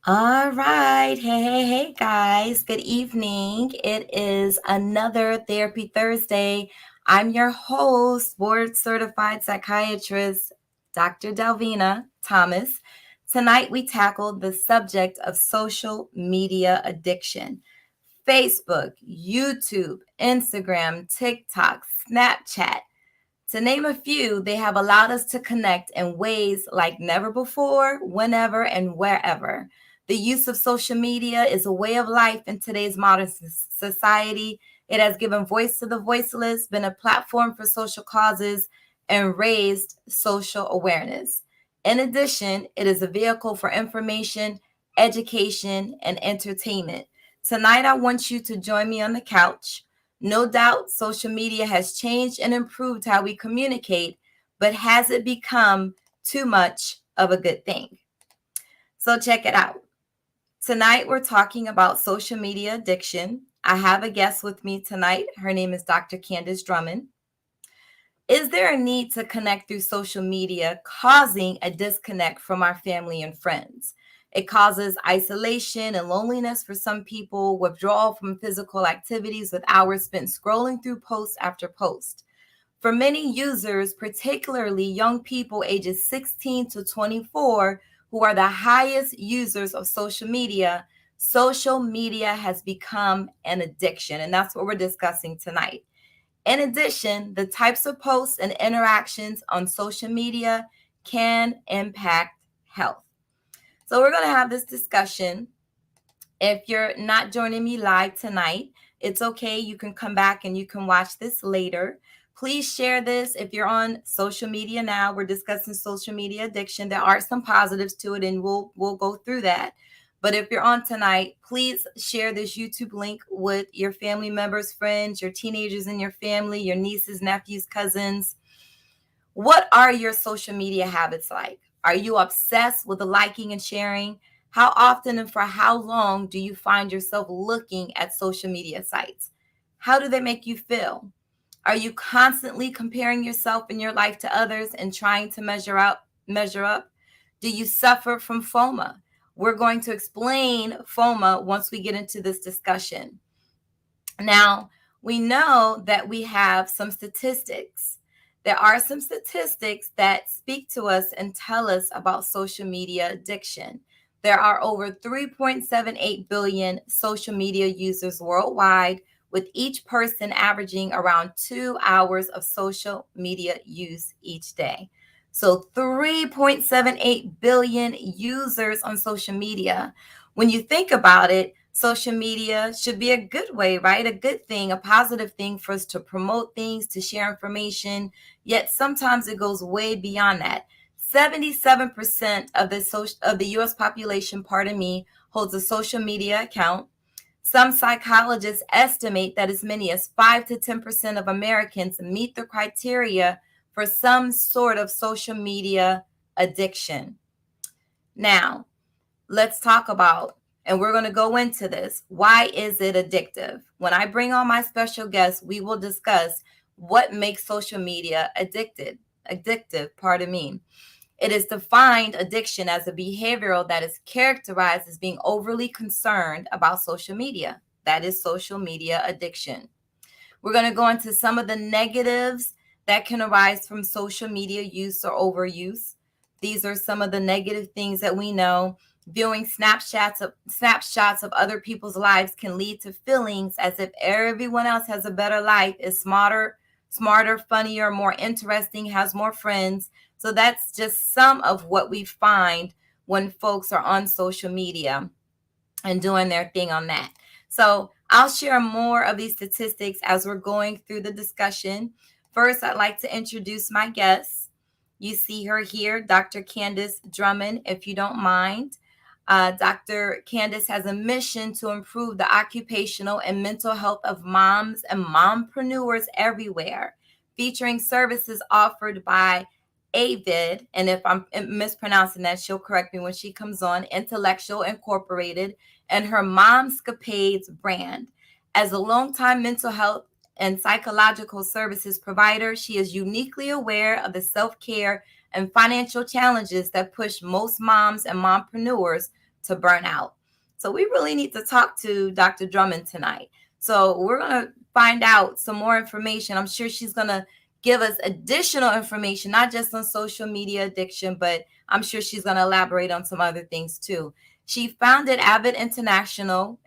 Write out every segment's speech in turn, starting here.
All right. Hey, guys. Good evening. It is another Therapy Thursday. I'm your host, board certified psychiatrist, Dr. Dalvina Thomas. Tonight, we tackled the subject of social media addiction. Facebook, YouTube, Instagram, TikTok, Snapchat. To name a few, they have allowed us to connect in ways like never before, whenever, and wherever. The use of social media is a way of life in today's modern society. It has given voice to the voiceless, been a platform for social causes, and raised social awareness. In addition, it is a vehicle for information, education, and entertainment. Tonight, I want you to join me on the couch. No doubt social media has changed and improved how we communicate, but has it become too much of a good thing? So check it out. Tonight we're talking about social media addiction. I have a guest with me tonight. Her name is Dr. Candice Drummond. Is there a need to connect through social media causing a disconnect from our family and friends? It causes isolation and loneliness for some people, withdrawal from physical activities with hours spent scrolling through post after post. For many users, particularly young people ages 16 to 24, who are the highest users of social media has become an addiction. And that's what we're discussing tonight. In addition, the types of posts and interactions on social media can impact health. So we're going to have this discussion. If you're not joining me live tonight, it's okay. You can come back and you can watch this later. Please share this. If you're on social media now, we're discussing social media addiction. There are some positives to it, and we'll go through that. But if you're on tonight, please share this YouTube link with your family members, friends, your teenagers in your family, your nieces, nephews, cousins. What are your social media habits like? Are you obsessed with the liking and sharing? How often and for how long do you find yourself looking at social media sites? How do they make you feel? Are you constantly comparing yourself and your life to others and trying to measure up? Do you suffer from FOMO? We're going to explain FOMO once we get into this discussion. Now, we know that we have some statistics. There are some statistics that speak to us and tell us about social media addiction. There are over 3.78 billion social media users worldwide, with each person averaging around 2 hours of social media use each day. So 3.78 billion users on social media. When you think about it, social media should be a good way, right? A good thing, a positive thing for us to promote things, to share information. Yet sometimes it goes way beyond that. 77% of the US population, holds a social media account. Some psychologists estimate that as many as 5 to 10% of Americans meet the criteria for some sort of social media addiction. Now, let's talk about, and we're going to go into this, why is it addictive? When I bring on my special guest, we will discuss what makes social media addictive. It is defined addiction as a behavioral that is characterized as being overly concerned about social media. That is social media addiction. We're going to go into some of the negatives that can arise from social media use or overuse. These are some of the negative things that we know. Viewing snapshots of other people's lives can lead to feelings as if everyone else has a better life, is smarter, funnier, more interesting, has more friends. So that's just some of what we find when folks are on social media and doing their thing on that. So I'll share more of these statistics as we're going through the discussion. First, I'd like to introduce my guest. You see her here, Dr. Candice Drummond, if you don't mind. Dr. Candice has a mission to improve the occupational and mental health of moms and mompreneurs everywhere, featuring services offered by Avid, and if I'm mispronouncing that, she'll correct me when she comes on, Intellectual Incorporated, and her Momscapades brand. As a longtime mental health and psychological services provider, she is uniquely aware of the self-care and financial challenges that push most moms and mompreneurs to burnout. So we really need to talk to Dr. Drummond tonight. So we're going to find out some more information. I'm sure she's going to give us additional information, not just on social media addiction, but I'm sure she's going to elaborate on some other things too. She founded Avid Intellectual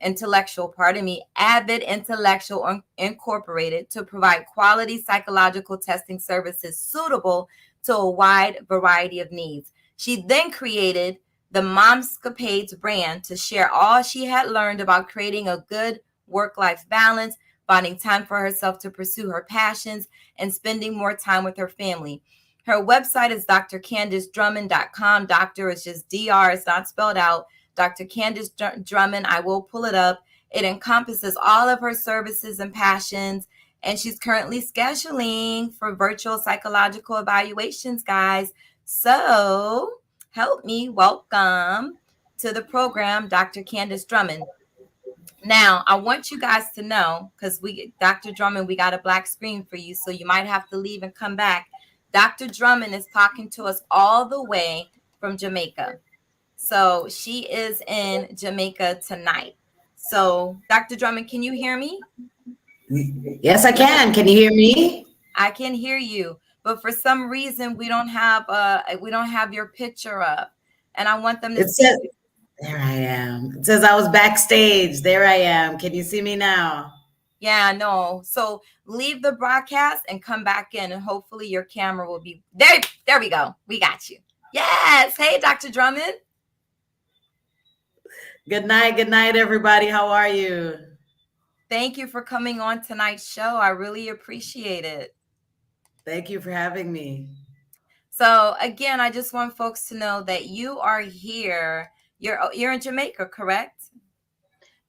Incorporated to provide quality psychological testing services suitable to a wide variety of needs. She then created the Momscapades brand to share all she had learned about creating a good work-life balance, finding time for herself to pursue her passions, and spending more time with her family. Her website is drcandicedrummond.com. Doctor is just DR, it's not spelled out. Dr. Candice Drummond, I will pull it up. It encompasses all of her services and passions, and she's currently scheduling for virtual psychological evaluations, guys. So help me welcome to the program Dr. Candice Drummond. Now, I want you guys to know, because Dr. Drummond, we got a black screen for you, so you might have to leave and come back. Dr. Drummond is talking to us all the way from Jamaica. So she is in Jamaica tonight. So, Dr. Drummond, can you hear me? Yes, I can. Can you hear me? I can hear you, but for some reason we don't have your picture up, and I want them to see. There I am. It says I was backstage. There I am. Can you see me now? Yeah, no. So leave the broadcast and come back in, and hopefully your camera will be there. There we go. We got you. Yes. Hey, Dr. Drummond. Good night, everybody. How are you? Thank you for coming on tonight's show. I really appreciate it. Thank you for having me. So again, I just want folks to know that you are here. You're in Jamaica, correct?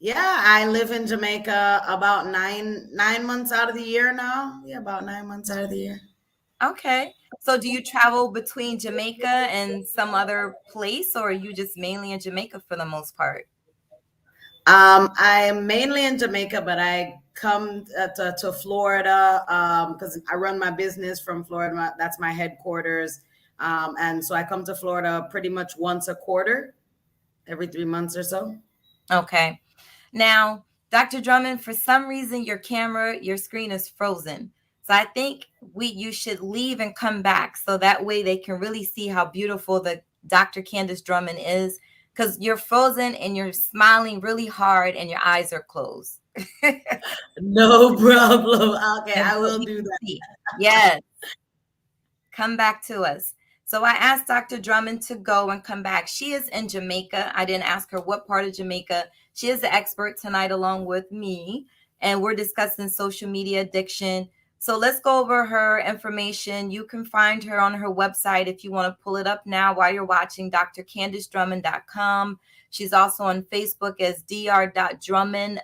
Yeah, I live in Jamaica about nine months out of the year now. Yeah, about 9 months out of the year. Okay. So do you travel between Jamaica and some other place, or are you just mainly in Jamaica for the most part? I'm mainly in Jamaica, but I come to Florida because I run my business from Florida. That's my headquarters. And so I come to Florida pretty much once a quarter, every 3 months or so. Okay. Now, Dr. Drummond, for some reason, your screen is frozen. So I think you should leave and come back so that way they can really see how beautiful the Dr. Candice Drummond is, because you're frozen and you're smiling really hard and your eyes are closed. No problem. Okay, I will do that. Yes. Come back to us. So I asked Dr. Drummond to go and come back. She is in Jamaica. I didn't ask her what part of Jamaica. She is the expert tonight along with me, and we're discussing social media addiction. So let's go over her information. You can find her on her website if you want to pull it up now while you're watching, drcandicedrummond.com. She's also on Facebook as dr.drummond,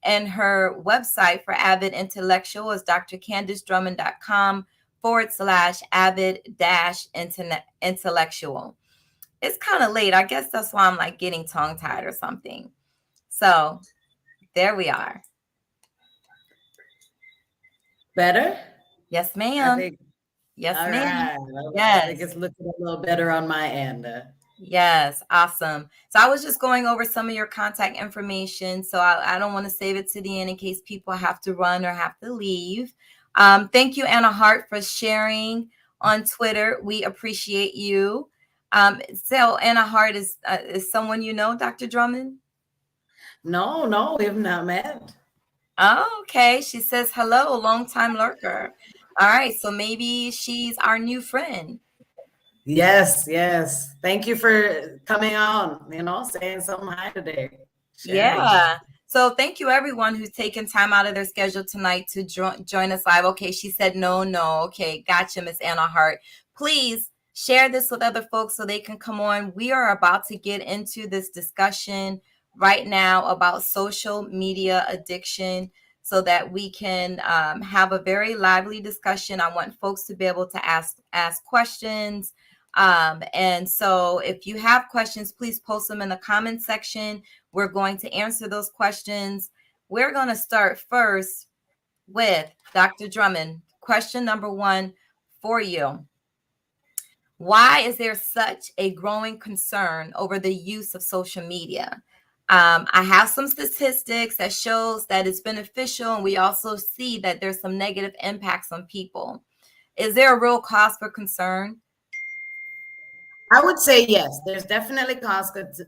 and her website for Avid Intellectual is drcandicedrummond.com /avid-intellectual. It's kind of late. I guess that's why I'm like getting tongue tied or something. So there we are. Better? Yes, ma'am. Yes, ma'am. Right. Yes. I think it's looking a little better on my end. Yes, awesome. So I was just going over some of your contact information. So I don't want to save it to the end in case people have to run or have to leave. Thank you, Anna Hart, for sharing on Twitter. We appreciate you. So Anna Hart is someone you know, Dr. Drummond? No, we have not met. Oh, okay. She says, hello, long-time lurker. All right. So maybe she's our new friend. Yes. Thank you for coming on, saying something hi today. Sharing. Yeah. So thank you, everyone who's taken time out of their schedule tonight to join us live. Okay, she said no. Okay, gotcha, Miss Anna Hart. Please share this with other folks so they can come on. We are about to get into this discussion right now about social media addiction so that we can have a very lively discussion. I want folks to be able to ask questions. And so if you have questions, please post them in the comment section. We're going to answer those questions. We're going to start first with Dr. Drummond. Question number 1 for you. Why is there such a growing concern over the use of social media? I have some statistics that shows that it's beneficial, and we also see that there's some negative impacts on people. Is there a real cause for concern? I would say yes. There's definitely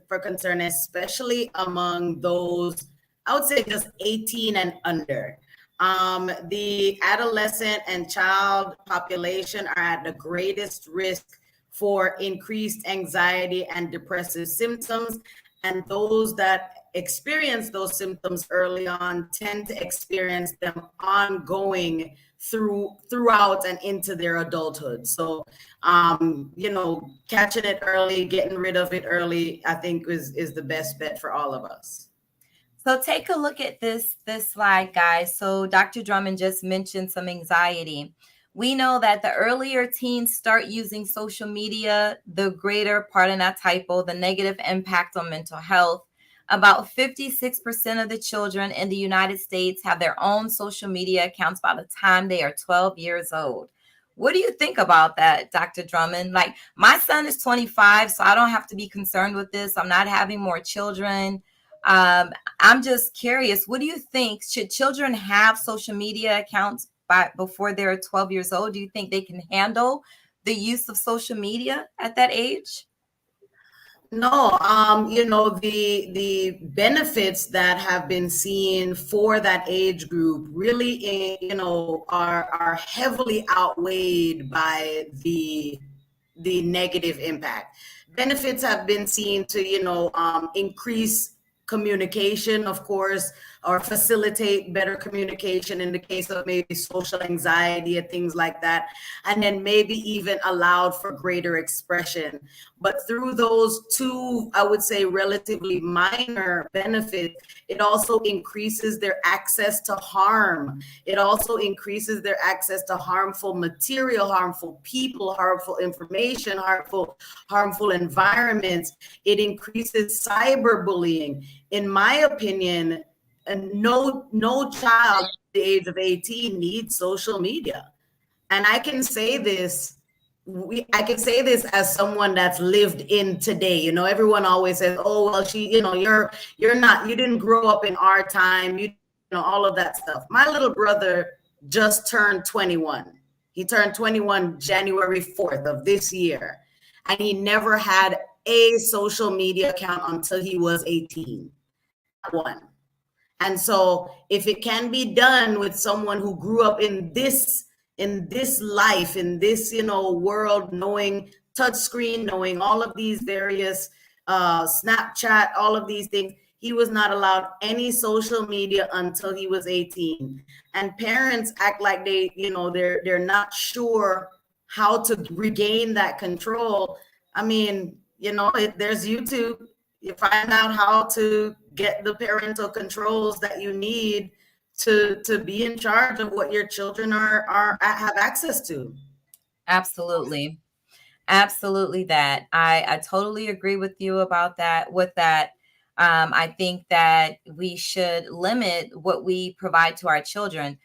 for concern, especially among those, I would say just 18 and under. The adolescent and child population are at the greatest risk for increased anxiety and depressive symptoms. And those that experience those symptoms early on tend to experience them ongoing throughout and into their adulthood. So catching it early, getting rid of it early, I think is the best bet for all of us. So take a look at this slide, guys. So Dr. Drummond just mentioned some anxiety. We know that the earlier teens start using social media, the greater, pardon that typo, the negative impact on mental health. About 56% of the children in the United States have their own social media accounts by the time they are 12 years old. What do you think about that, Dr. Drummond? Like, my son is 25, so I don't have to be concerned with this. I'm not having more children. I'm just curious, what do you think? Should children have social media accounts before they're 12 years old? Do you think they can handle the use of social media at that age? No, the benefits that have been seen for that age group really, are heavily outweighed by the negative impact. Benefits have been seen to, increase communication, of course, or facilitate better communication in the case of maybe social anxiety and things like that. And then maybe even allowed for greater expression. But through those two, I would say, relatively minor benefits, it also increases their access to harm. It also increases their access to harmful material, harmful people, harmful information, harmful environments. It increases cyberbullying. In my opinion, no child at the age of 18 needs social media. And I can say this as someone that's lived in today. Everyone always says, "Oh, well, you didn't grow up in our time, all of that stuff." My little brother just turned 21. He turned 21 January 4th of this year, and he never had a social media account until he was 18. Not one. And so if it can be done with someone who grew up in this life, in this, world, knowing touchscreen, knowing all of these various Snapchat, all of these things, he was not allowed any social media until he was 18. And parents act like they're not sure how to regain that control. I mean, there's YouTube. You find out how to get the parental controls that you need to be in charge of what your children are have access to. Absolutely. Absolutely that. I totally agree with you about that. With that, I think that we should limit what we provide to our children.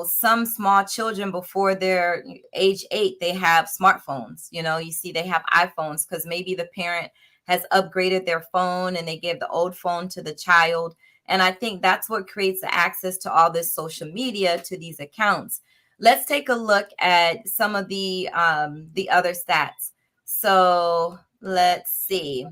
Some small children before they're age 8, they have smartphones. You see they have iPhones because maybe the parent has upgraded their phone and they gave the old phone to the child. And I think that's what creates the access to all this social media, to these accounts. Let's take a look at some of the other stats. So let's see.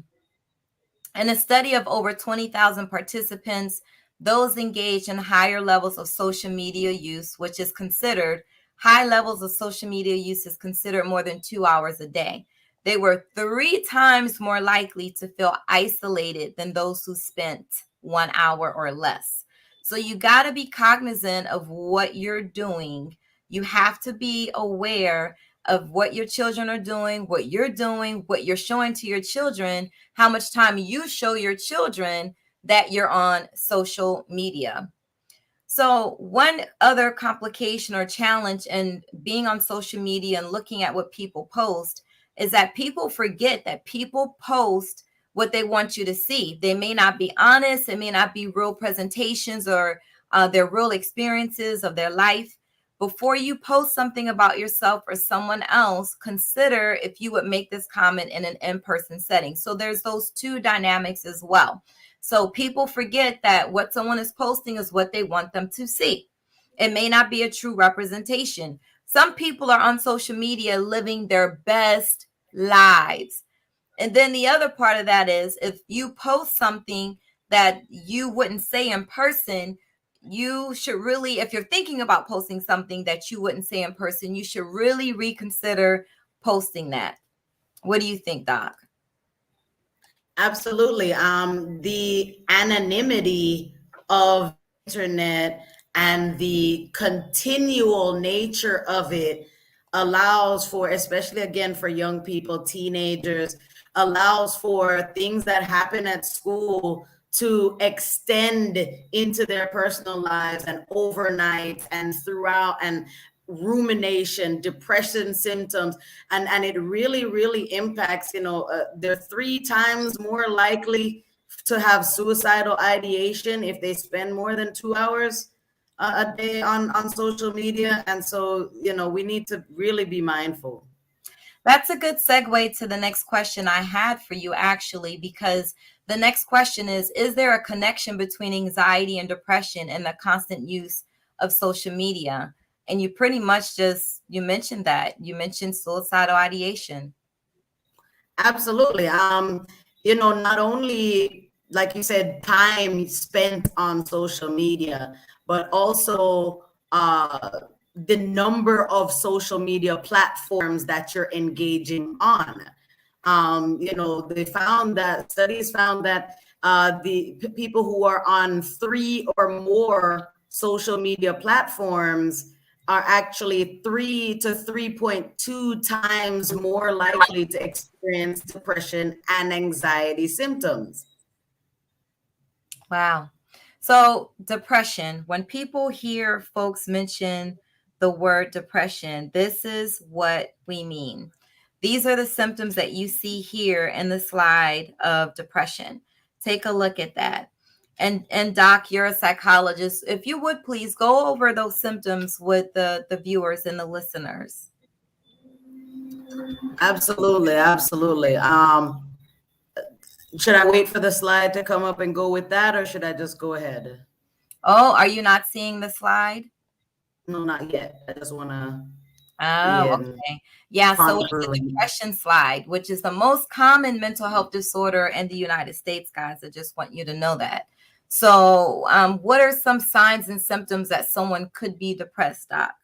In a study of over 20,000 participants, those engaged in higher levels of social media use, which is considered high levels of social media use is considered more than 2 hours a day. They were 3 times more likely to feel isolated than those who spent 1 hour or less. So you got to be cognizant of what you're doing. You have to be aware of what your children are doing, what you're showing to your children, how much time you show your children that you're on social media. So one other complication or challenge in being on social media and looking at what people post is that people forget that people post what they want you to see. They may not be honest. It may not be real presentations or their real experiences of their life. Before you post something about yourself or someone else, consider if you would make this comment in an in-person setting. So there's those two dynamics as well. So people forget that what someone is posting is what they want them to see. It may not be a true representation. Some people are on social media living their best lives. And then the other part of that is if you post something that you wouldn't say in person, you should really, if you're thinking about posting something that you wouldn't say in person, you should really reconsider posting that. What do you think, Doc? Absolutely. The anonymity of internet and the continual nature of it allows for, especially again for young people, teenagers, allows for things that happen at school to extend into their personal lives and overnight and throughout, and rumination, depression symptoms, and it really impacts, they're 3 times more likely to have suicidal ideation if they spend more than 2 hours a day on social media. And so, we need to really be mindful. That's a good segue to the next question I had for you, actually, because the next question is there a connection between anxiety and depression and the constant use of social media? And you pretty much you mentioned that. You mentioned suicidal ideation. Absolutely. Not only, like you said, time spent on social media, but also the number of social media platforms that you're engaging on. Studies found that the people who are on 3 or more social media platforms are actually 3 to 3.2 times more likely to experience depression and anxiety symptoms. Wow. So, depression, when people hear folks mention the word depression, this is what we mean. These are the symptoms that you see here in the slide of depression. Take a look at that. And Doc, you're a psychologist. If you would please go over those symptoms with the viewers and the listeners. Absolutely. Should I wait for the slide to come up and go with that, or should I just go ahead? Oh, are you not seeing the slide? No, not yet. I just want to Oh, yeah, okay. Yeah, so it's the properly. depression slide, which is the most common mental health disorder in the United States, guys. I just want you to know that. So, what are some signs and symptoms that someone could be depressed, Doc?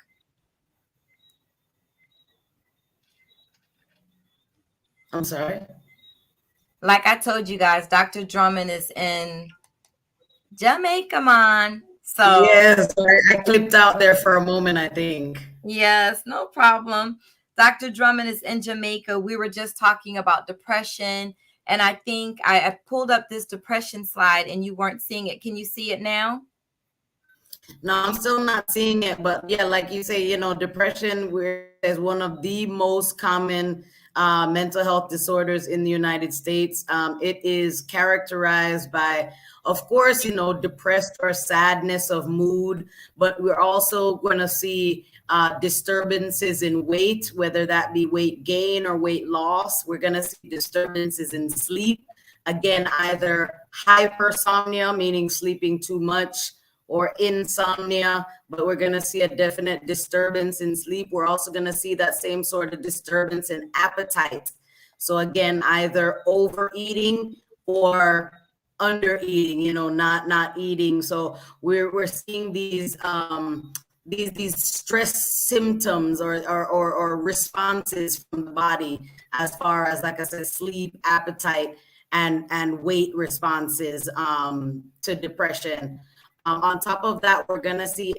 I'm sorry. Like I told you guys, Dr. Drummond is in Jamaica, man. So, Yes, I clipped out there for a moment, I think. yes, no problem. Dr. Drummond is in Jamaica. We were just talking about depression. And I think I pulled up this depression slide and you weren't seeing it. Can you see it now? No, I'm still not seeing it, but yeah, like you say, depression is one of the most common mental health disorders in the United States. It is characterized by, of course, depressed or sadness of mood, but we're also going to see disturbances in weight, whether that be weight gain or weight loss. We're going to see disturbances in sleep. Again, either hypersomnia, meaning sleeping too much, or insomnia, but we're going to see a definite disturbance in sleep. We're also going to see that same sort of disturbance in appetite. So again, either overeating or undereating, not eating. So we're seeing these stress symptoms or responses from the body, as far as, like I said, sleep, appetite, and weight responses to depression. On top of that, we're going to see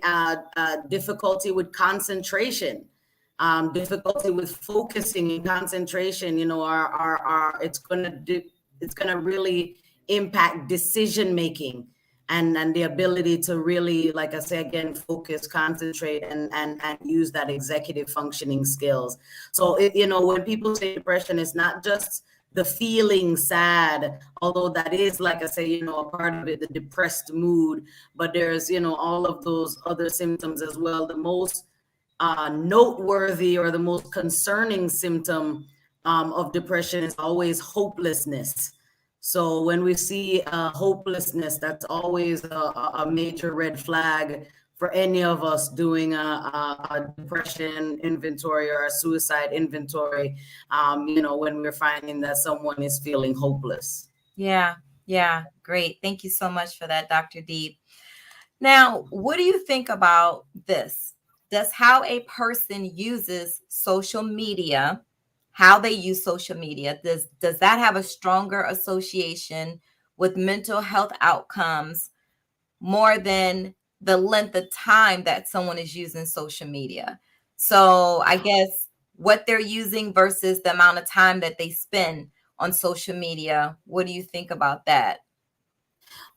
difficulty with concentration, difficulty with focusing and concentration. It's going to really impact decision making and the ability to really, like I say again, focus, concentrate, and use that executive functioning skills. So when people say depression, it's not just the feeling sad, although that is, like I say, a part of it, the depressed mood, but there's, all of those other symptoms as well. The most noteworthy or the most concerning symptom of depression is always hopelessness. So when we see hopelessness, that's always a major red flag for any of us doing a depression inventory or a suicide inventory, when we're finding that someone is feeling hopeless. Yeah. Yeah. Great. Thank you so much for that, Dr. Deep. Now, what do you think about this? Does how a person uses social media, how they use social media, does that have a stronger association with mental health outcomes more than the length of time that someone is using social media? So, I guess what they're using versus the amount of time that they spend on social media. What do you think about that?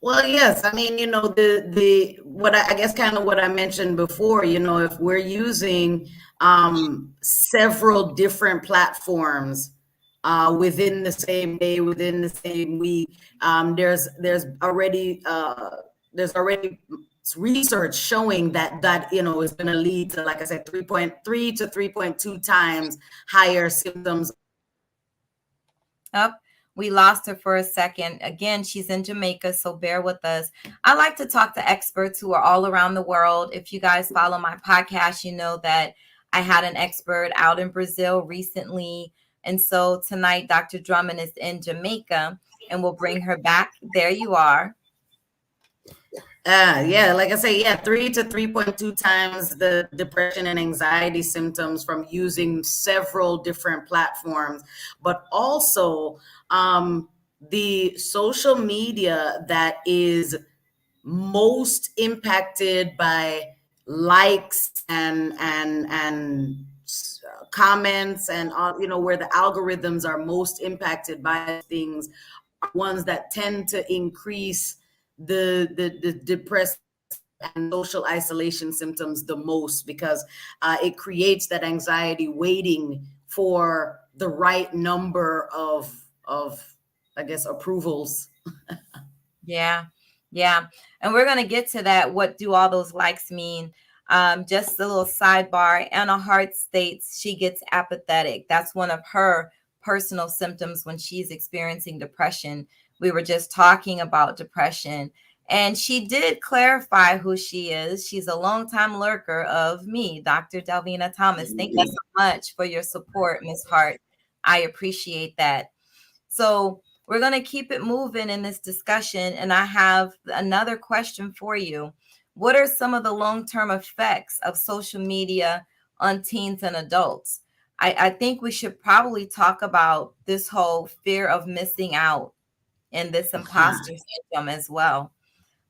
Well, yes. I mean, the what I guess kind of what I mentioned before, if we're using several different platforms within the same day, within the same week, there's already research showing that is going to lead to, like I said, 3.3 to 3.2 times higher symptoms. Up. We lost her for a second. Again, she's in Jamaica, so bear with us. I like to talk to experts who are all around the world. If you guys follow my podcast, you know that I had an expert out in Brazil recently. And so tonight, Dr. Drummond is in Jamaica, and we'll bring her back. There you are. Yeah, like I say, yeah, 3 to 3.2 times the depression and anxiety symptoms from using several different platforms, but also the social media that is most impacted by likes and comments and where the algorithms are most impacted by things are ones that tend to increase the depressed and social isolation symptoms the most, because it creates that anxiety waiting for the right number of I guess approvals. Yeah. Yeah. And we're going to get to that. What do all those likes mean? Just a little sidebar. Anna Hart states she gets apathetic. That's one of her personal symptoms when she's experiencing depression. We were just talking about depression. And she did clarify who she is. She's a longtime lurker of me, Dr. Delvina Thomas. Thank you so much for your support, Miss Hart. I appreciate that. So we're going to keep it moving in this discussion. And I have another question for you. What are some of the long-term effects of social media on teens and adults? I think we should probably talk about this whole fear of missing out and this imposter syndrome as well,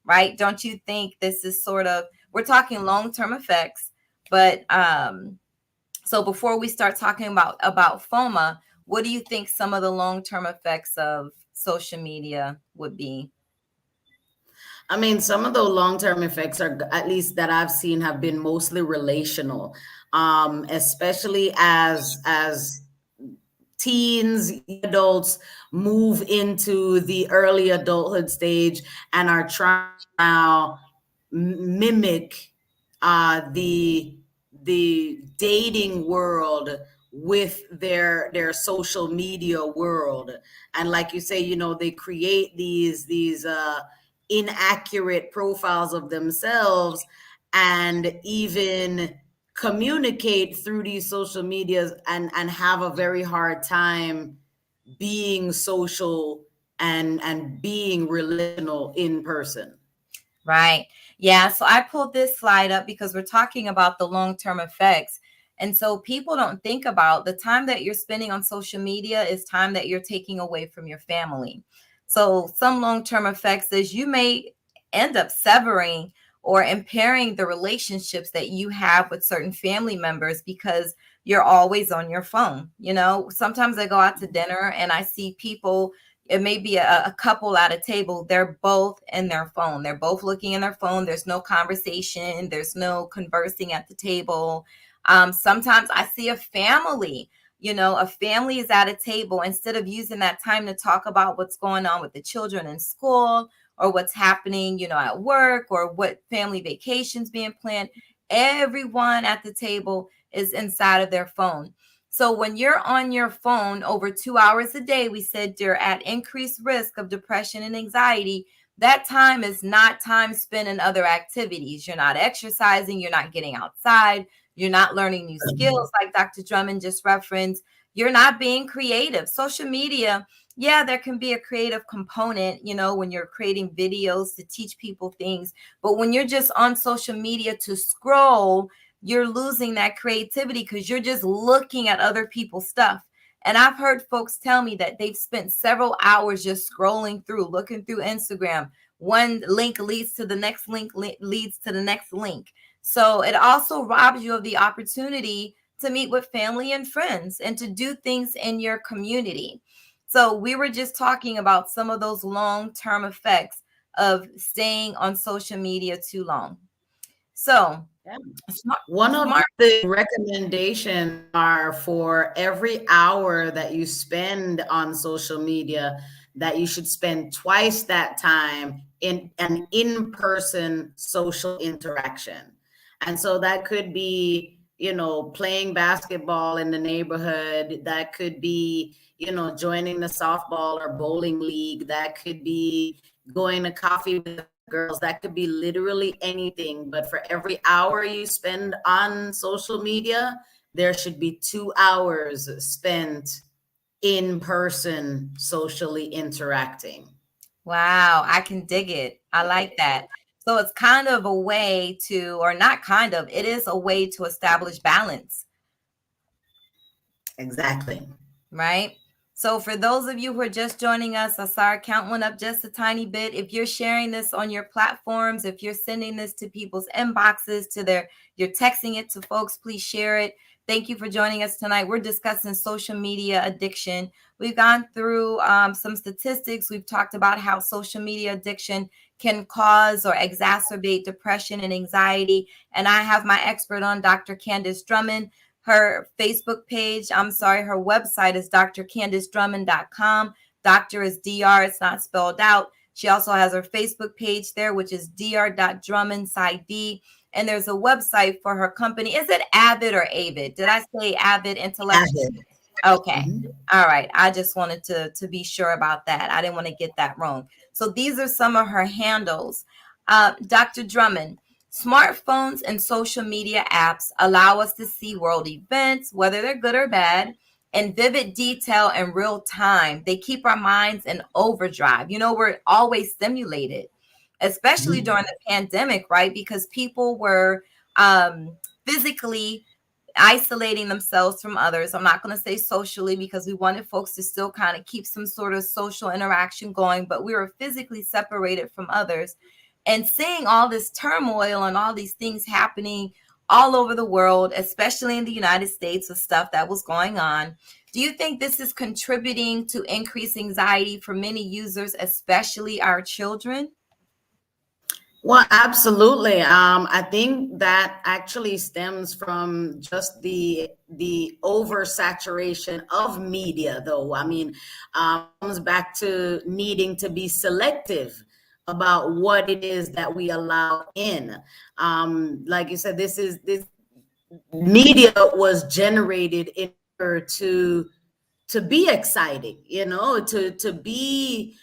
right? Don't you think this is sort of, we're talking long-term effects, but so before we start talking about FOMA, what do you think some of the long-term effects of social media would be? I mean, some of the long-term effects are, at least that I've seen, have been mostly relational, especially as teens, adults move into the early adulthood stage and are trying to now mimic the dating world with their social media world. And like you say, they create these inaccurate profiles of themselves, and even communicate through these social medias, and have a very hard time being social and being relational in person. Right. Yeah. So I pulled this slide up because we're talking about the long-term effects. And so people don't think about the time that you're spending on social media is time that you're taking away from your family. So some long-term effects is you may end up severing or impairing the relationships that you have with certain family members because you're always on your phone. Sometimes I go out to dinner and I see people, it may be a couple at a table, they're both in their phone, they're both looking in their phone, there's no conversation, there's no conversing at the table. Sometimes I see a family is at a table, instead of using that time to talk about what's going on with the children in school or what's happening at work or what family vacations being planned, Everyone at the table is inside of their phone. So when you're on your phone over 2 hours a day, we said you're at increased risk of depression and anxiety. That time is not time spent in other activities. You're not exercising, you're not getting outside, you're not learning new skills like Dr. Drummond just referenced. You're not being creative. Social media, yeah, there can be a creative component, when you're creating videos to teach people things. But when you're just on social media to scroll, you're losing that creativity because you're just looking at other people's stuff. And I've heard folks tell me that they've spent several hours just scrolling through, looking through Instagram. One link leads to the next link, leads to the next link. So it also robs you of the opportunity to meet with family and friends and to do things in your community. So we were just talking about some of those long-term effects of staying on social media too long. So Yeah. smart, One of smart. the recommendations are for every hour that you spend on social media, that you should spend twice that time in an in-person social interaction. And so that could be, playing basketball in the neighborhood. That could be, joining the softball or bowling league. That could be going to coffee with girls. That could be literally anything. But for every hour you spend on social media, there should be 2 hours spent in person socially interacting. Wow, I can dig it. I like that. So it's kind of a way to, or not kind of, it is a way to establish balance. Exactly. Right? So for those of you who are just joining us, I saw our count went up just a tiny bit. If you're sharing this on your platforms, if you're sending this to people's inboxes, you're texting it to folks, please share it. Thank you for joining us tonight. We're discussing social media addiction. We've gone through some statistics. We've talked about how social media addiction can cause or exacerbate depression and anxiety. And I have my expert on, Dr. Candice Drummond. Her Facebook page, her website is drcandicedrummond.com. Doctor is DR, it's not spelled out. She also has her Facebook page there, which is dr.drummond, and there's a website for her company. Is it Avid or Avid? Did I say Avid Intellectual? Avid. Okay. Mhm. All right. I just wanted to be sure about that. I didn't want to get that wrong. So these are some of her handles. Dr. Drummond, smartphones and social media apps allow us to see world events, whether they're good or bad, in vivid detail and real time. They keep our minds in overdrive. We're always stimulated, especially Mhm. during the pandemic, right? Because people were physically isolating themselves from others. I'm not going to say socially because we wanted folks to still kind of keep some sort of social interaction going, but we were physically separated from others. And seeing all this turmoil and all these things happening all over the world, especially in the United States, with stuff that was going on, do you think this is contributing to increased anxiety for many users, especially our children? Well, absolutely. I think that actually stems from just the oversaturation of media, though. I mean, comes back to needing to be selective about what it is that we allow in. Like you said, this media was generated in order to be exciting, to be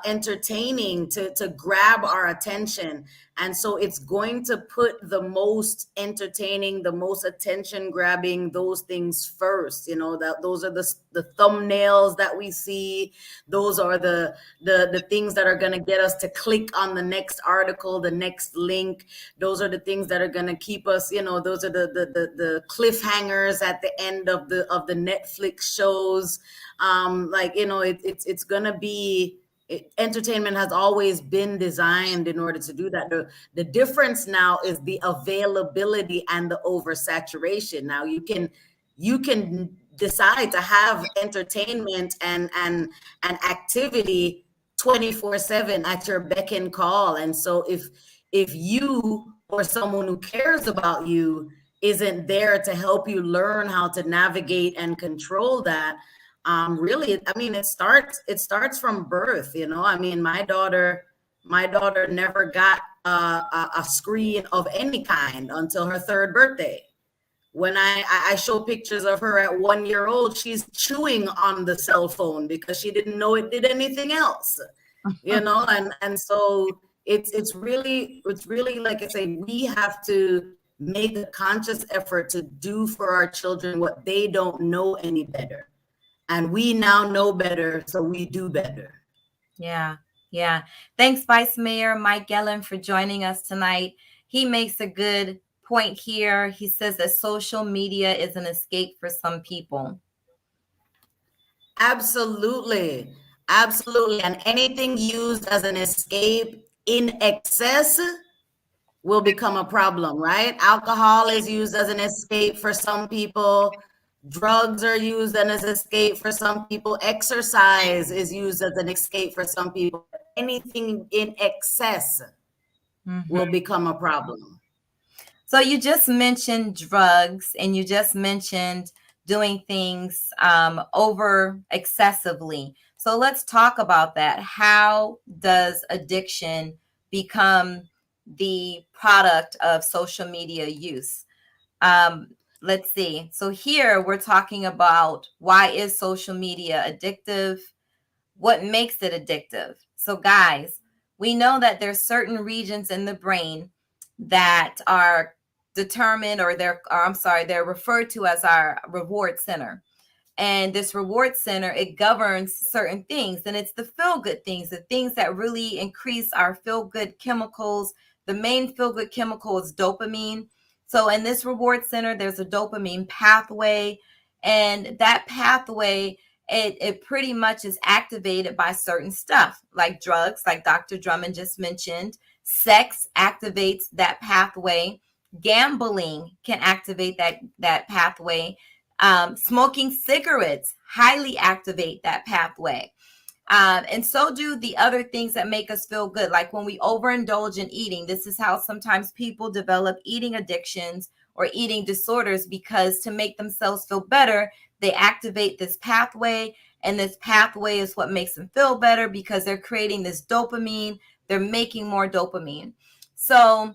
entertaining, to grab our attention. And so it's going to put the most entertaining, the most attention grabbing, those things first. That those are the thumbnails that we see. Those are the things that are going to get us to click on the next article, the next link. Those are the things that are going to keep us, those are the cliffhangers at the end of the Netflix shows. It's going to be entertainment has always been designed in order to do that. The difference now is the availability and the oversaturation. Now you can decide to have entertainment and activity 24/7 at your beck and call. And so if you or someone who cares about you isn't there to help you learn how to navigate and control that, really, I mean, it starts from birth. I mean, my daughter never got a screen of any kind until her third birthday. When I show pictures of her at 1 year old, she's chewing on the cell phone because she didn't know it did anything else, and so it's really like I say, we have to make a conscious effort to do for our children what they don't know any better. And we now know better, so we do better. Yeah, yeah. Thanks, Vice Mayor Mike Gellin, for joining us tonight. He makes a good point here. He says that social media is an escape for some people. Absolutely. Absolutely. And anything used as an escape in excess will become a problem, right? Alcohol is used as an escape for some people. Drugs are used as an escape for some people. Exercise is used as an escape for some people. Anything in excess will become a problem. So you just mentioned drugs, and you just mentioned doing things over excessively. So let's talk about that. How does addiction become the product of social media use? Let's see. So here we're talking about, why is social media addictive? What makes it addictive? So guys, we know that there's certain regions in the brain that are determined, or they're referred to as our reward center. And this reward center, it governs certain things, and it's the feel good things, the things that really increase our feel good chemicals. The main feel good chemical is dopamine. So in this reward center, there's a dopamine pathway, and that pathway, it pretty much is activated by certain stuff, like drugs, like Dr. Drummond just mentioned. Sex activates that pathway. Gambling can activate that pathway. Smoking cigarettes highly activate that pathway. And so do the other things that make us feel good. Like when we overindulge in eating, this is how sometimes people develop eating addictions or eating disorders, because to make themselves feel better, they activate this pathway. And this pathway is what makes them feel better, because they're creating this dopamine. They're making more dopamine. So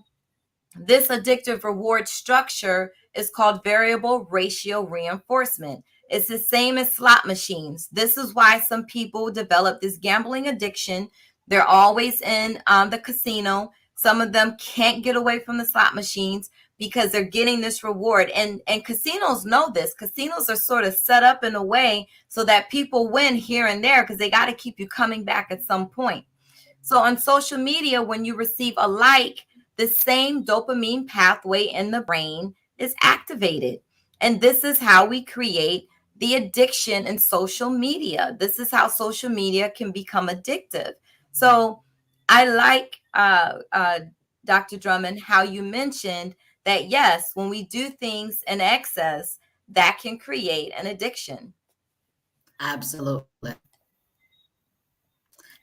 this addictive reward structure is called variable ratio reinforcement. It's the same as slot machines. This is why some people develop this gambling addiction. They're always in the casino. Some of them can't get away from the slot machines because they're getting this reward. And casinos know this. Casinos are sort of set up in a way so that people win here and there, because they got to keep you coming back at some point. So on social media, when you receive a like, the same dopamine pathway in the brain is activated. And this is how we create the addiction in social media. This is how social media can become addictive. So I like, Dr. Drummond, how you mentioned that, yes, when we do things in excess, that can create an addiction. Absolutely.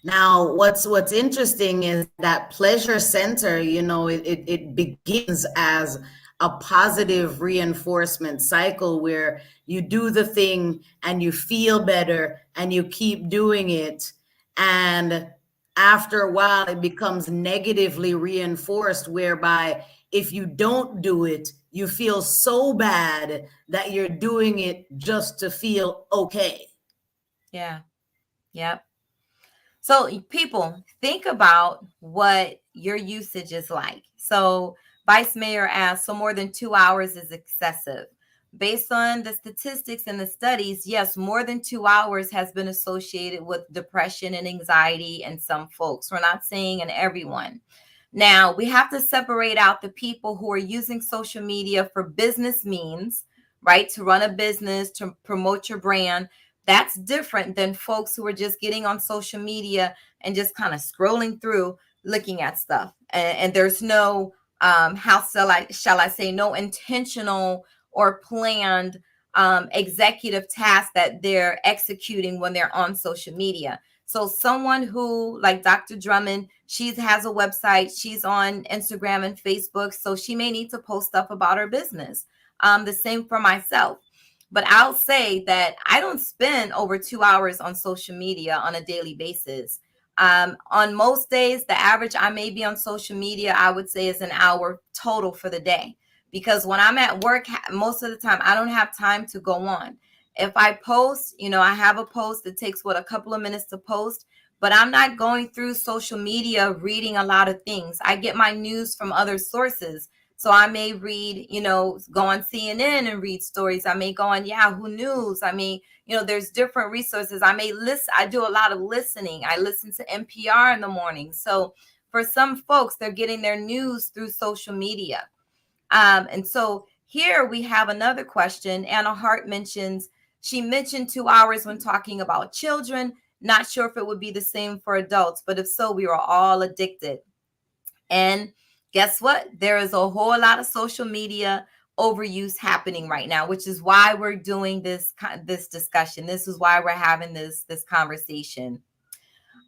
Now, what's interesting is that pleasure center, it begins as a positive reinforcement cycle where you do the thing and you feel better and you keep doing it. And after a while, it becomes negatively reinforced, whereby if you don't do it, you feel so bad that you're doing it just to feel okay. Yeah. Yep. So people, think about what your usage is like. So Vice Mayor asked, so more than 2 hours is excessive. Based on the statistics and the studies, yes, more than 2 hours has been associated with depression and anxiety in some folks. We're not saying in everyone. Now, we have to separate out the people who are using social media for business means, right? To run a business, to promote your brand. That's different than folks who are just getting on social media and just kind of scrolling through, looking at stuff. And there's no, how shall I say, no intentional or planned executive task that they're executing when they're on social media. So someone who, like Dr. Drummond, she has a website, she's on Instagram and Facebook, so she may need to post stuff about her business. The same for myself. But I'll say that I don't spend over 2 hours on social media on a daily basis. On most days, the average I may be on social media, I would say, is an hour total for the day. Because when I'm at work, most of the time, I don't have time to go on. If I post, I have a post that takes a couple of minutes to post, but I'm not going through social media reading a lot of things. I get my news from other sources. So I may read, go on CNN and read stories. I may go on Yahoo News. I mean, there's different resources. I may listen. I do a lot of listening. I listen to NPR in the morning. So for some folks, they're getting their news through social media. And so here we have another question. Anna Hart she mentioned 2 hours when talking about children. Not sure if it would be the same for adults, but if so, we are all addicted. And guess what? There is a whole lot of social media overuse happening right now, which is why we're doing this discussion. This is why we're having this conversation.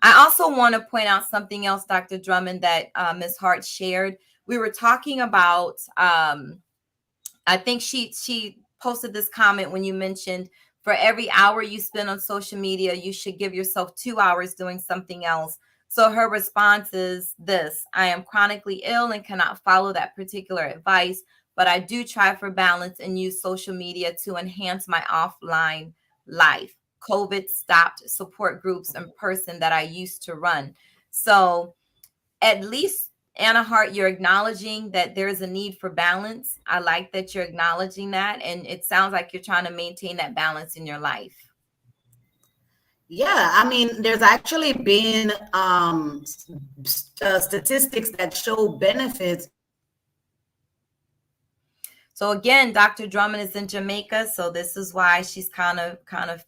I also want to point out something else, Dr. Drummond, that Ms. Hart shared. We were talking about, I think she posted this comment when you mentioned for every hour you spend on social media, you should give yourself 2 hours doing something else. So her response is this: I am chronically ill and cannot follow that particular advice, but I do try for balance and use social media to enhance my offline life. COVID stopped support groups in person that I used to run. So at least, Anna Hart, you're acknowledging that there's a need for balance. I like that you're acknowledging that. And it sounds like you're trying to maintain that balance in your life. Yeah, I mean, there's actually been statistics that show benefits. So again, Dr. Drummond is in Jamaica, so this is why she's kind of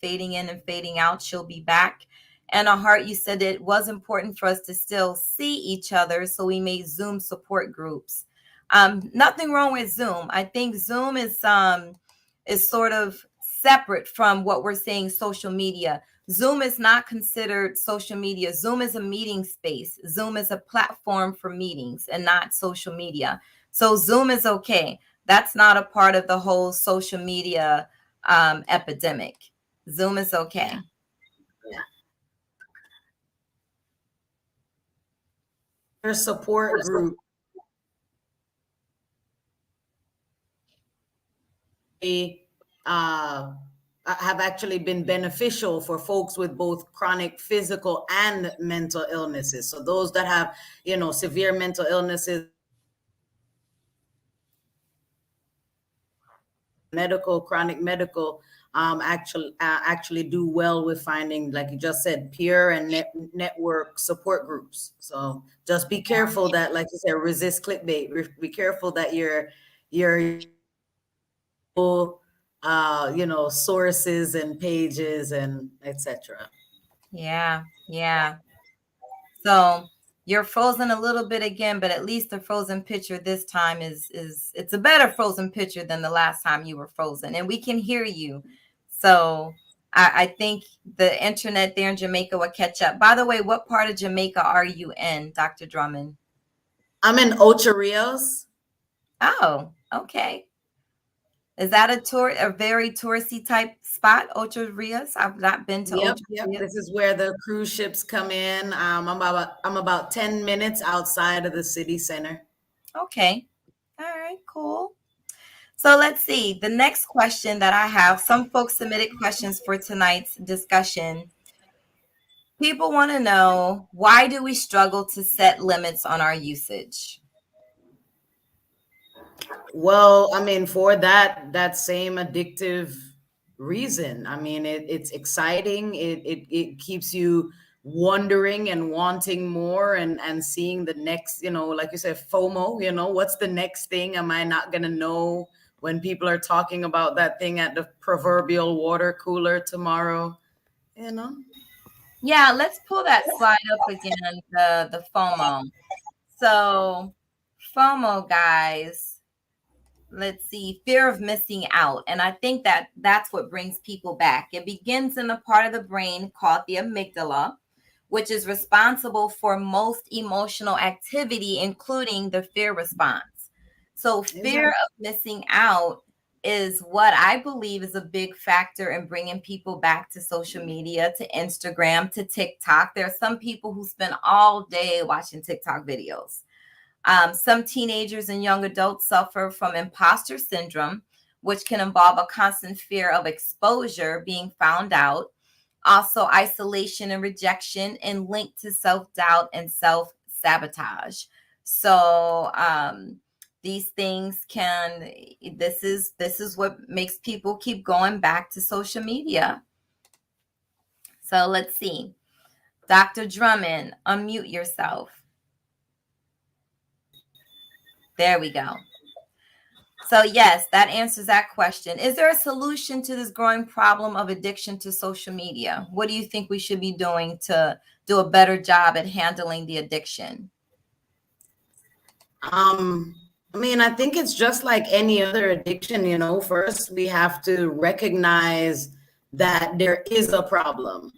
fading in and fading out. She'll be back. Anna Hart, you said it was important for us to still see each other, so we made Zoom support groups. Nothing wrong with Zoom. I think Zoom is sort of separate from what we're saying social media. Zoom is not considered social media. Zoom is a meeting space. Zoom is a platform for meetings and not social media. So Zoom is okay. That's not a part of the whole social media epidemic. Zoom is okay. Yeah. Their support group have actually been beneficial for folks with both chronic physical and mental illnesses. So those that have, severe mental illnesses, chronic medical, actually do well with finding, like you just said, peer and network support groups. So just be careful that, like you said, resist clickbait. Be careful that you're sources and pages and etc. Yeah. So you're frozen a little bit again, but at least the frozen picture this time is it's a better frozen picture than the last time you were frozen, and we can hear you. So I think the internet there in Jamaica will catch up. By the way, what part of Jamaica are you in, Dr. Drummond? I'm in Ocho Rios. Oh, okay. Is that a very touristy type spot, Ocho Rios? I've not been to Yep, Ocho yep. Rios. This is where the cruise ships come in. I'm about 10 minutes outside of the city center. Okay. All right, cool. So let's see. The next question that I have, some folks submitted questions for tonight's discussion. People want to know, why do we struggle to set limits on our usage? Well, I mean, for that same addictive reason. I mean, it's exciting. It keeps you wondering and wanting more and seeing the next, like you said, FOMO, what's the next thing? Am I not gonna know when people are talking about that thing at the proverbial water cooler tomorrow? Yeah, let's pull that slide up again, the FOMO. So FOMO, guys, let's see, fear of missing out. And I think that's what brings people back. It begins in the part of the brain called the amygdala, which is responsible for most emotional activity, including the fear response. So fear of missing out is what I believe is a big factor in bringing people back to social media, to Instagram, to TikTok. There are some people who spend all day watching TikTok videos. Some teenagers and young adults suffer from imposter syndrome, which can involve a constant fear of exposure, being found out. Also, isolation and rejection, and linked to self-doubt and self-sabotage. So, these things can, this is what makes people keep going back to social media. So let's see. Dr. Drummond, unmute yourself. There we go. So yes, that answers that question. Is there a solution to this growing problem of addiction to social media? What do you think we should be doing to do a better job at handling the addiction? I mean, I think it's just like any other addiction, you know. First, we have to recognize that there is a problem.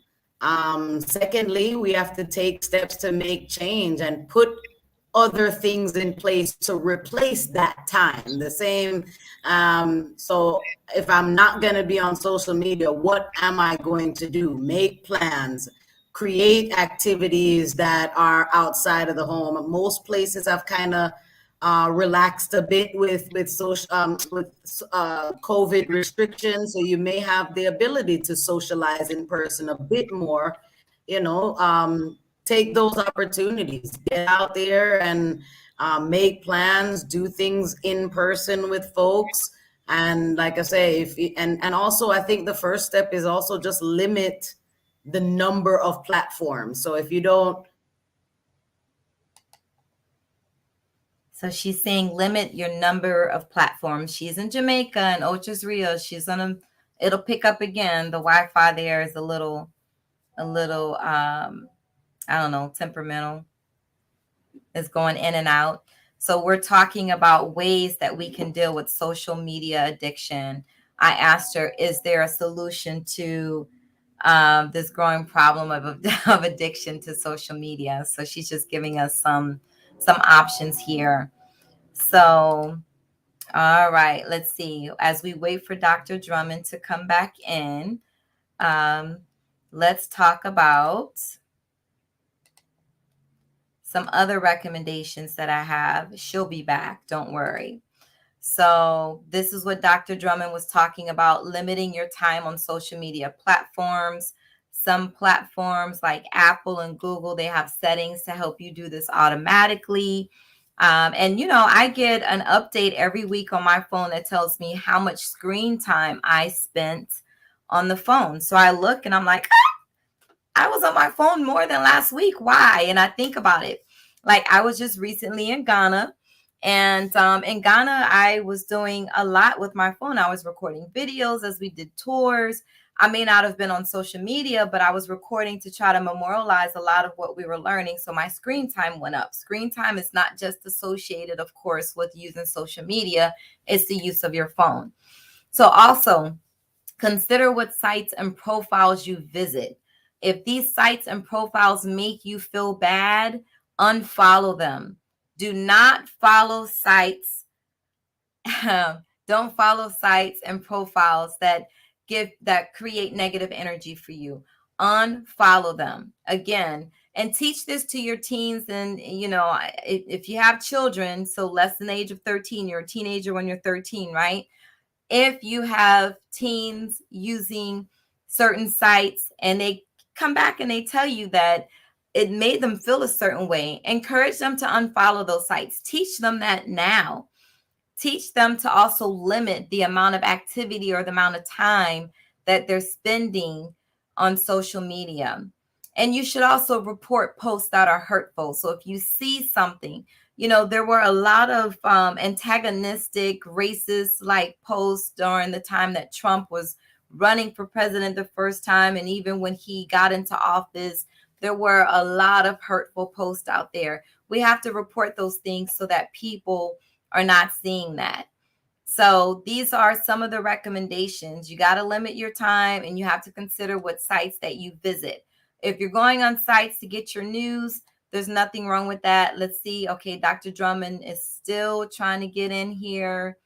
Secondly, we have to take steps to make change and put other things in place to replace that time. The same. So if I'm not going to be on social media, what am I going to do? Make plans, create activities that are outside of the home. Most places have kind of relaxed a bit with social with COVID restrictions, so you may have the ability to socialize in person a bit more. You know, take those opportunities, get out there and make plans, do things in person with folks. And like I say, and also I think the first step is also just limit the number of platforms. So if you don't. So she's saying limit your number of platforms. She's in Jamaica and Ochos Rios. She's on a, it'll pick up again. The Wi-Fi there is a little, I don't know, temperamental. It's going in and out. So we're talking about ways that we can deal with social media addiction. I asked her, is there a solution to this growing problem of addiction to social media? So she's just giving us some options here. So, all right, let's see. As we wait for Dr. Drummond to come back in, let's talk about some other recommendations that I have. She'll be back, don't worry. So this is what Dr. Drummond was talking about, limiting your time on social media platforms. Some platforms like Apple and Google, they have settings to help you do this automatically. And, you know, I get an update every week on my phone that tells me how much screen time I spent on the phone. So I look and I'm like, I was on my phone more than last week. Why? And I think about it. Like I was just recently in Ghana. And in Ghana, I was doing a lot with my phone. I was recording videos as we did tours. I may not have been on social media, but I was recording to try to memorialize a lot of what we were learning. So my screen time went up. Screen time is not just associated, of course, with using social media. It's the use of your phone. So also consider what sites and profiles you visit. If these sites and profiles make you feel bad, unfollow them. Do not follow sites. Don't follow sites and profiles that create negative energy for you. Unfollow them again, and teach this to your teens. And you know, if you have children, so less than the age of 13, you're a teenager when you're 13, right? If you have teens using certain sites and they come back and they tell you that it made them feel a certain way, encourage them to unfollow those sites. Teach them that now. Teach them to also limit the amount of activity or the amount of time that they're spending on social media. And you should also report posts that are hurtful. So if you see something, you know, there were a lot of antagonistic, racist like posts during the time that Trump was running for president the first time. And even when he got into office, there were a lot of hurtful posts out there. We have to report those things so that people are not seeing that. So these are some of the recommendations. You got to limit your time and you have to consider what sites that you visit. If you're going on sites to get your news, there's nothing wrong with that. Let's see. Okay, Dr. Drummond is still trying to get in here.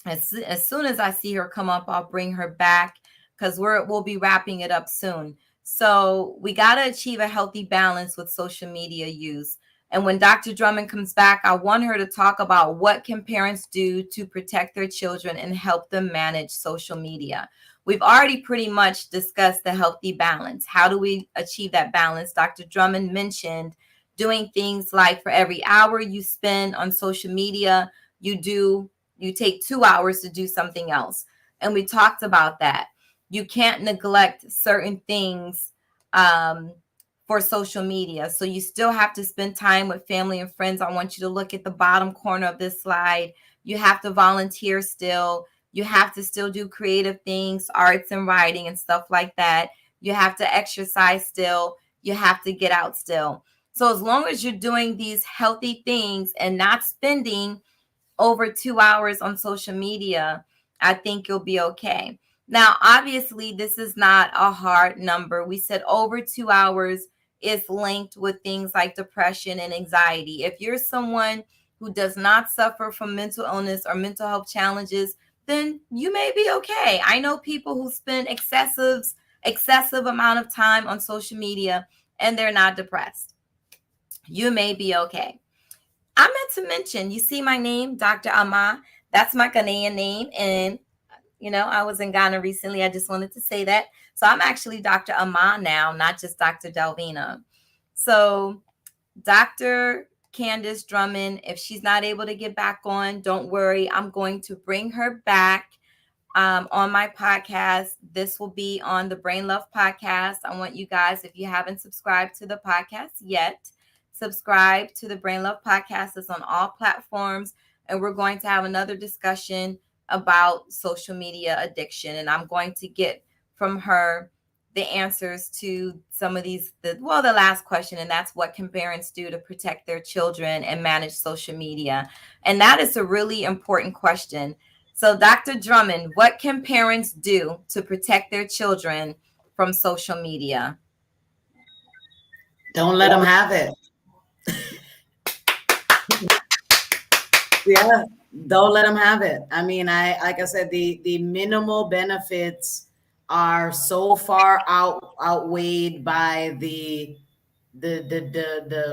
As soon as I see her come up, I'll bring her back because we'll be wrapping it up soon. So we got to achieve a healthy balance with social media use. And when Dr. Drummond comes back, I want her to talk about what can parents do to protect their children and help them manage social media. We've already pretty much discussed the healthy balance. How do we achieve that balance? Dr. Drummond mentioned doing things like for every hour you spend on social media, you take 2 hours to do something else. And we talked about that. You can't neglect certain things for social media. So you still have to spend time with family and friends. I want you to look at the bottom corner of this slide. You have to volunteer still. You have to still do creative things, arts and writing and stuff like that. You have to exercise still. You have to get out still. So as long as you're doing these healthy things and not spending over 2 hours on social media, I think you'll be okay. Now, obviously, this is not a hard number. We said over 2 hours is linked with things like depression and anxiety. If you're someone who does not suffer from mental illness or mental health challenges, then you may be okay. I know people who spend excessive amount of time on social media and they're not depressed. You may be okay. I meant to mention, you see my name, Dr. Ama. That's my Ghanaian name. And, I was in Ghana recently. I just wanted to say that. So I'm actually Dr. Ama now, not just Dr. Delvina. So Dr. Candice Drummond, if she's not able to get back on, don't worry. I'm going to bring her back on my podcast. This will be on the Brain Love podcast. I want you guys, if you haven't subscribed to the podcast yet, subscribe to the Brain Love podcast. It's on all platforms. And we're going to have another discussion about social media addiction. And I'm going to get from her the answers to some of the last question, and that's what can parents do to protect their children and manage social media? And that is a really important question. So, Dr. Drummond, what can parents do to protect their children from social media? Don't let them have it. Yeah, don't let them have it. I mean, like I said, the minimal benefits are so far outweighed by the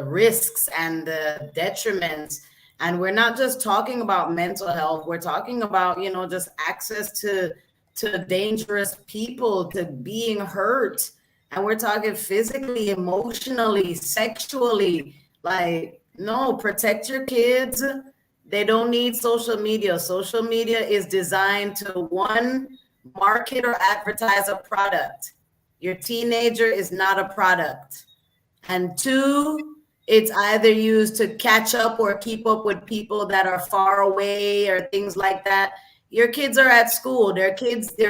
risks and the detriments. And we're not just talking about mental health. We're talking about, just access to dangerous people, to being hurt. And we're talking physically, emotionally, sexually. Like, no, protect your kids. They don't need social media. Social media is designed to, one, market or advertise a product. Your teenager is not a product. And two, it's either used to catch up or keep up with people that are far away or things like that. Your kids are at school. Their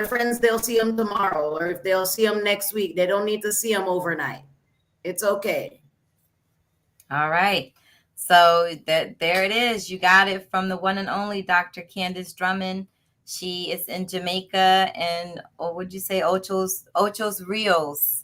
friends, they'll see them tomorrow, or if they'll see them next week. They don't need to see them overnight. It's okay. All right. So there it is. You got it from the one and only Dr. Candice Drummond. She is in Jamaica and, would you say Ochos Rios?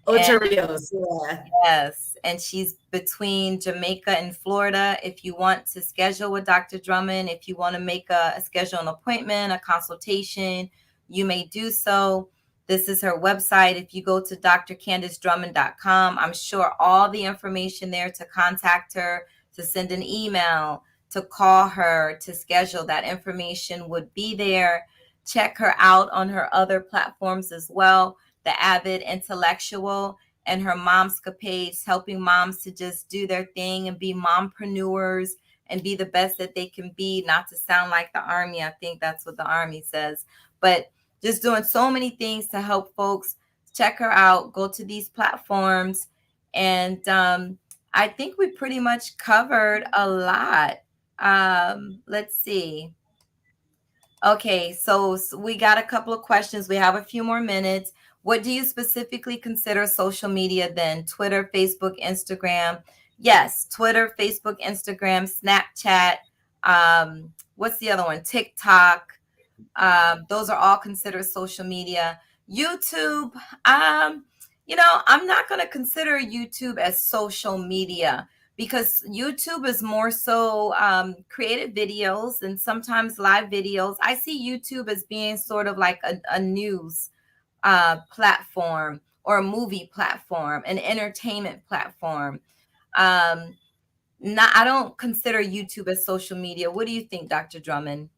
Ocho Rios, yeah. Yes, and she's between Jamaica and Florida. If you want to schedule with Dr. Drummond, if you want to make a schedule an appointment, a consultation, you may do so. This is her website. If you go to drcandicedrummond.com, I'm sure all the information there to contact her, to send an email, to call her, to schedule, that information would be there. Check her out on her other platforms as well. The Avid Intellectual and her Momscapades, helping moms to just do their thing and be mompreneurs and be the best that they can be, not to sound like the Army. I think that's what the Army says, but just doing so many things to help folks. Check her out. Go to these platforms. And I think we pretty much covered a lot. Let's see. Okay, so we got a couple of questions. We have a few more minutes. What do you specifically consider social media then? Twitter, Facebook, Instagram? Yes, Twitter, Facebook, Instagram, Snapchat. What's the other one? TikTok. Those are all considered social media. YouTube, I'm not going to consider YouTube as social media because YouTube is more so creative videos and sometimes live videos. I see YouTube as being sort of like a news platform or a movie platform, an entertainment platform. Um, Not, I don't consider YouTube as social media. What do you think, Dr. Drummond?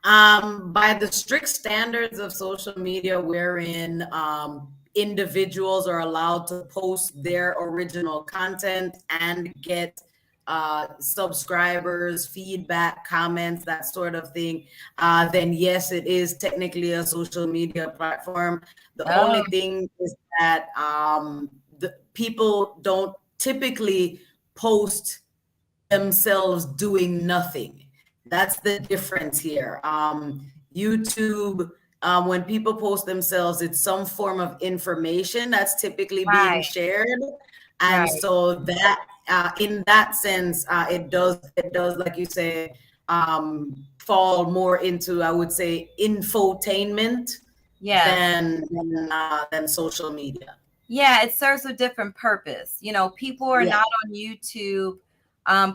By the strict standards of social media, wherein individuals are allowed to post their original content and get subscribers, feedback, comments, that sort of thing, then yes, it is technically a social media platform. The Oh, only thing is that the people don't typically post themselves doing nothing. That's the difference here. YouTube, when people post themselves, it's some form of information that's typically being right, shared, and right. so that, in that sense, it does, like you say, fall more into, I would say, infotainment Yes. than social media. Yeah, it serves a different purpose. People are Yeah, not on YouTube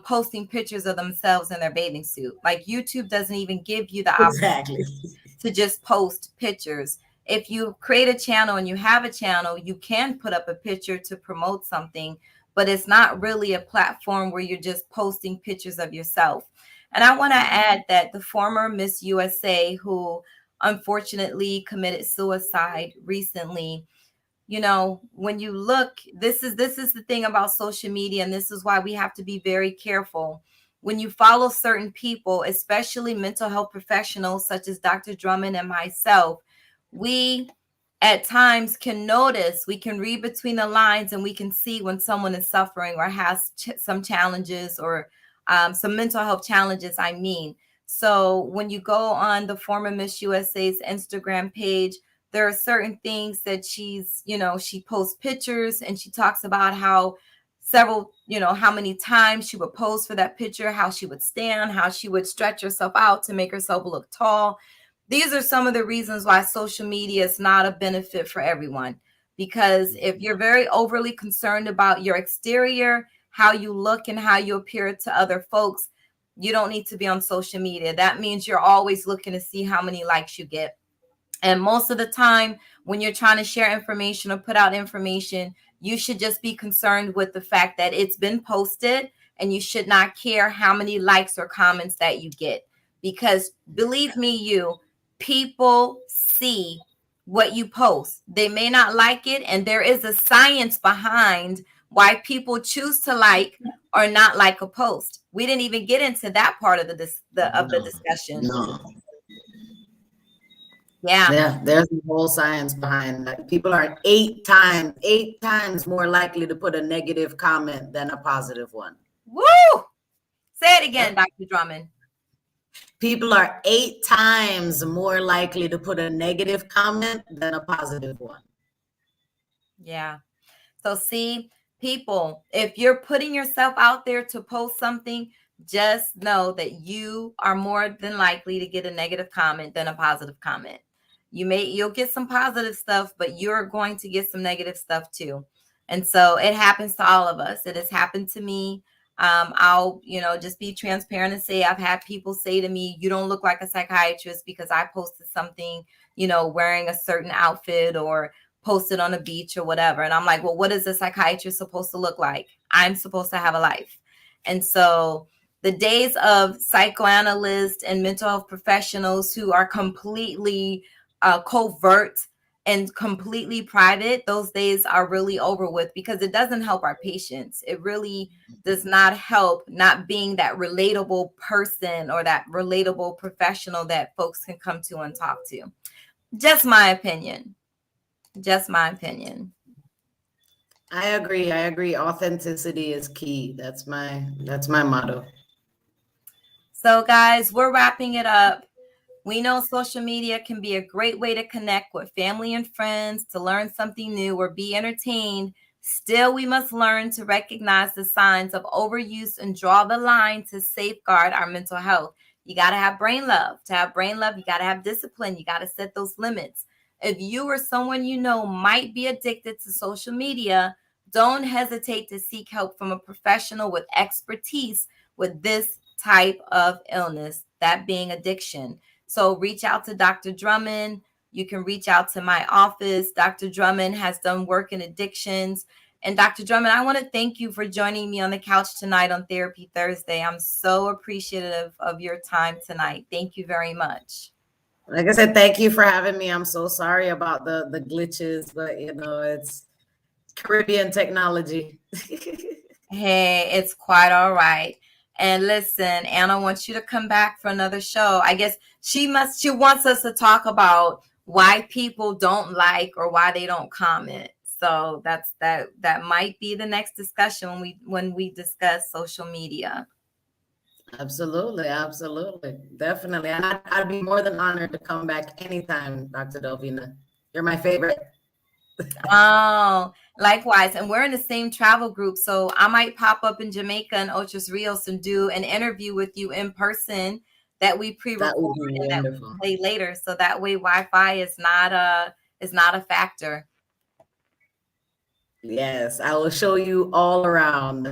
posting pictures of themselves in their bathing suit. Like YouTube doesn't even give you the exactly. opportunity to just post pictures. If you create a channel and you have a channel, you can put up a picture to promote something, but it's not really a platform where you're just posting pictures of yourself. And I want to add that the former Miss USA, who unfortunately committed suicide recently, when you look, this is the thing about social media, and this is why we have to be very careful. When you follow certain people, especially mental health professionals such as Dr. Drummond and myself, we at times can notice, we can read between the lines, and we can see when someone is suffering or has some challenges, or some mental health challenges, I mean. So when you go on the former Miss USA's Instagram page, there are certain things that she posts pictures, and she talks about how how many times she would pose for that picture, how she would stand, how she would stretch herself out to make herself look tall. These are some of the reasons why social media is not a benefit for everyone. Because if you're very overly concerned about your exterior, how you look and how you appear to other folks, you don't need to be on social media. That means you're always looking to see how many likes you get. And most of the time, when you're trying to share information or put out information, you should just be concerned with the fact that it's been posted, and you should not care how many likes or comments that you get. Because believe me, people see what you post. They may not like it, and there is a science behind why people choose to like or not like a post. We didn't even get into that part of the No, discussion. no. Yeah. Yeah, there's a whole science behind that. People are eight times more likely to put a negative comment than a positive one. Woo! Say it again, Yep. Dr. Drummond. People are 8 times more likely to put a negative comment than a positive one. Yeah. So see, people, if you're putting yourself out there to post something, just know that you are more than likely to get a negative comment than a positive comment. You'll get some positive stuff, but you're going to get some negative stuff too. And so it happens to all of us. It has happened to me. I'll, just be transparent and say I've had people say to me, "You don't look like a psychiatrist," because I posted something, wearing a certain outfit or posted on a beach or whatever. And I'm like, well, what is a psychiatrist supposed to look like? I'm supposed to have a life. And so the days of psychoanalysts and mental health professionals who are completely covert and completely private, those days are really over with, because it doesn't help our patients. It really does not help not being that relatable person or that relatable professional that folks can come to and talk to. Just my opinion. Just my opinion. I agree. I agree. Authenticity is key. That's my motto. So, guys, we're wrapping it up. We know social media can be a great way to connect with family and friends, to learn something new, or be entertained. Still, we must learn to recognize the signs of overuse and draw the line to safeguard our mental health. You got to have brain love. To have brain love, you got to have discipline. You got to set those limits. If you or someone you know might be addicted to social media, don't hesitate to seek help from a professional with expertise with this type of illness, that being addiction. So reach out to Dr. Drummond. You can reach out to my office. Dr. Drummond has done work in addictions. And Dr. Drummond, I want to thank you for joining me on the couch tonight on Therapy Thursday. I'm so appreciative of your time tonight. Thank you very much. Like I said, thank you for having me. I'm so sorry about the glitches, but it's Caribbean technology. Hey, it's quite all right. And listen, Anna wants you to come back for another show. I guess she wants us to talk about why people don't like or why they don't comment. So that might be the next discussion when we discuss social media. Absolutely, absolutely, definitely. And I'd be more than honored to come back anytime, Dr. Delvina. You're my favorite. Oh, likewise. And we're in the same travel group. So I might pop up in Jamaica and Otros Rios and do an interview with you in person that we That would pre-record be and that we wonderful. play later. So that way Wi-Fi is not a factor. Yes, I will show you all around.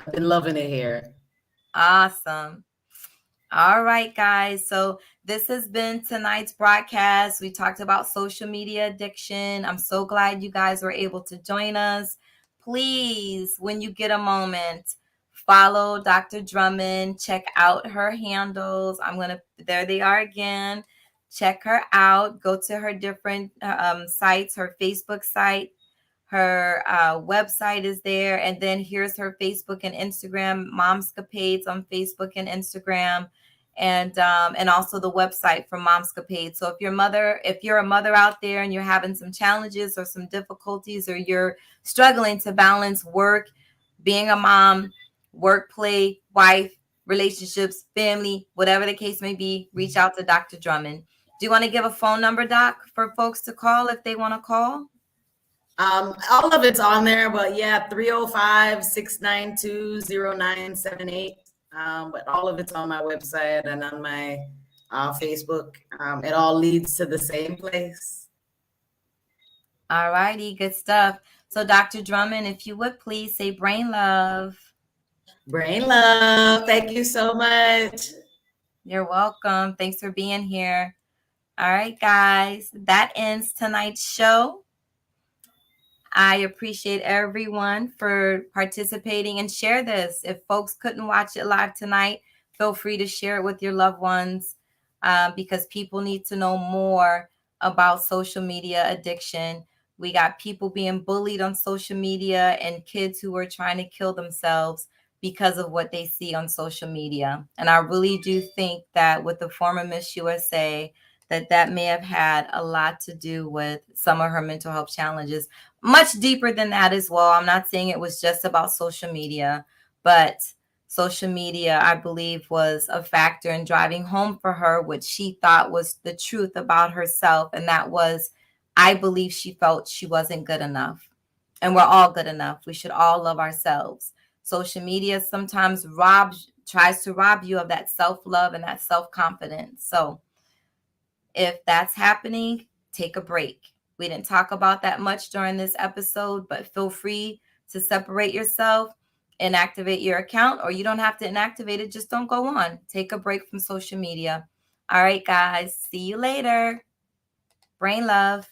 I've been loving it here. Awesome. All right, guys. So this has been tonight's broadcast. We talked about social media addiction. I'm so glad you guys were able to join us. Please, when you get a moment, follow Dr. Drummond. Check out her handles. There they are again. Check her out. Go to her different sites, her Facebook site. Her website is there. And then here's her Facebook and Instagram, Momscapades on Facebook and Instagram, and also the website for Momscapade. So if you're a mother out there and you're having some challenges or some difficulties, or you're struggling to balance work, being a mom, work, play, wife, relationships, family, whatever the case may be, reach out to Dr. Drummond. Do you want to give a phone number, Doc, for folks to call if they want to call? All of it's on there, but yeah, 305-692-0978. But all of it's on my website and on my Facebook. It all leads to the same place. All righty, good stuff. So, Dr. Drummond, if you would please say brain love. Brain love. Thank you so much. You're welcome. Thanks for being here. All right, guys, that ends tonight's show. I appreciate everyone for participating, and share this. If folks couldn't watch it live tonight, feel free to share it with your loved ones, because people need to know more about social media addiction. We got people being bullied on social media and kids who are trying to kill themselves because of what they see on social media. And I really do think that with the former Miss USA, that may have had a lot to do with some of her mental health challenges. Much deeper than that as well. I'm not saying it was just about social media, but social media, I believe, was a factor in driving home for her what she thought was the truth about herself. And that was, I believe she felt she wasn't good enough. And we're all good enough. We should all love ourselves. Social media sometimes tries to rob you of that self-love and that self-confidence. So if that's happening, take a break. We didn't talk about that much during this episode, but feel free to separate yourself, inactivate your account, or you don't have to inactivate it. Just don't go on. Take a break from social media. All right, guys. See you later. Brain love.